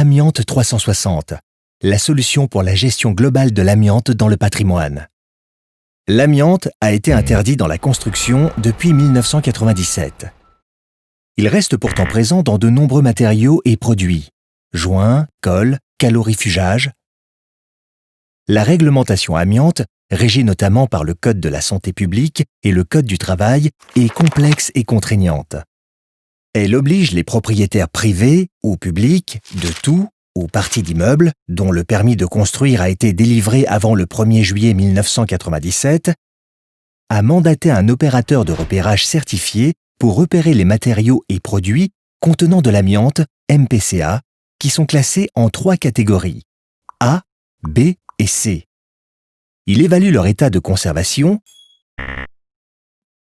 Amiante 360, la solution pour la gestion globale de l'amiante dans le patrimoine. L'amiante a été interdit dans la construction depuis 1997. Il reste pourtant présent dans de nombreux matériaux et produits, joints, colle, calorifugage. La réglementation amiante, régie notamment par le Code de la santé publique et le Code du travail, est complexe et contraignante. Elle oblige les propriétaires privés ou publics de tout ou partie d'immeubles dont le permis de construire a été délivré avant le 1er juillet 1997 à mandater un opérateur de repérage certifié pour repérer les matériaux et produits contenant de l'amiante MPCA qui sont classés en 3 catégories A, B et C. Il évalue leur état de conservation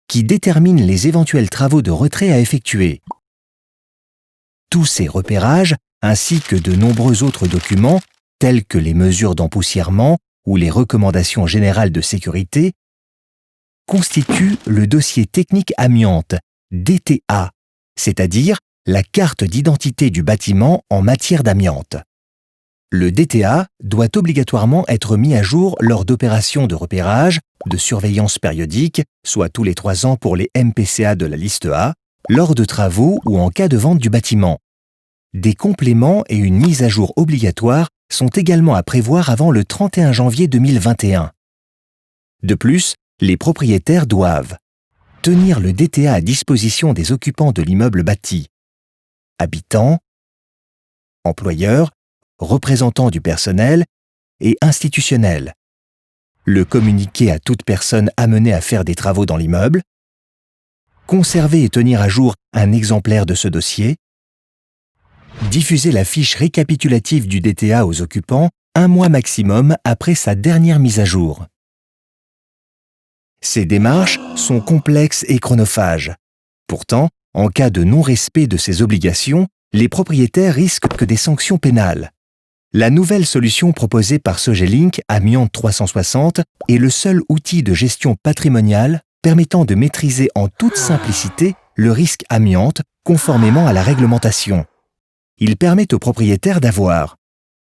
qui détermine les éventuels travaux de retrait à effectuer. Tous ces repérages, ainsi que de nombreux autres documents, tels que les mesures d'empoussièrement ou les recommandations générales de sécurité, constituent le dossier technique amiante, DTA, c'est-à-dire la carte d'identité du bâtiment en matière d'amiante. Le DTA doit obligatoirement être mis à jour lors d'opérations de repérage, de surveillance périodique, soit tous les 3 ans pour les MPCA de la liste A, lors de travaux ou en cas de vente du bâtiment. Des compléments et une mise à jour obligatoire sont également à prévoir avant le 31 janvier 2021. De plus, les propriétaires doivent tenir le DTA à disposition des occupants de l'immeuble bâti, habitants, employeurs, représentants du personnel et institutionnels, le communiquer à toute personne amenée à faire des travaux dans l'immeuble, conserver et tenir à jour un exemplaire de ce dossier, diffuser la fiche récapitulative du DTA aux occupants 1 mois maximum après sa dernière mise à jour. Ces démarches sont complexes et chronophages. Pourtant, en cas de non-respect de ces obligations, les propriétaires risquent que des sanctions pénales. La nouvelle solution proposée par Sogelink, Amiante 360, est le seul outil de gestion patrimoniale permettant de maîtriser en toute simplicité le risque amiante conformément à la réglementation. Il permet aux propriétaires d'avoir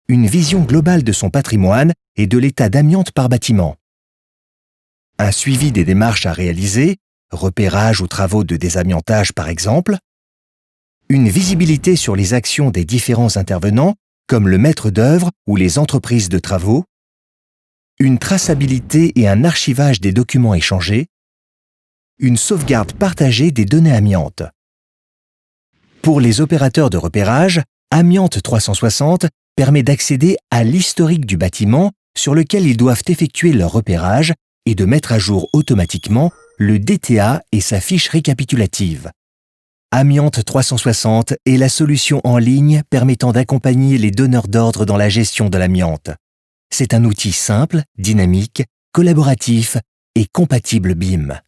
une vision globale de son patrimoine et de l'état d'amiante par bâtiment, un suivi des démarches à réaliser, repérage ou travaux de désamiantage par exemple, une visibilité sur les actions des différents intervenants comme le maître d'œuvre ou les entreprises de travaux, une traçabilité et un archivage des documents échangés, une sauvegarde partagée des données amiantes. Pour les opérateurs de repérage, Amiante 360 permet d'accéder à l'historique du bâtiment sur lequel ils doivent effectuer leur repérage et de mettre à jour automatiquement le DTA et sa fiche récapitulative. Amiante 360 est la solution en ligne permettant d'accompagner les donneurs d'ordre dans la gestion de l'amiante. C'est un outil simple, dynamique, collaboratif et compatible BIM.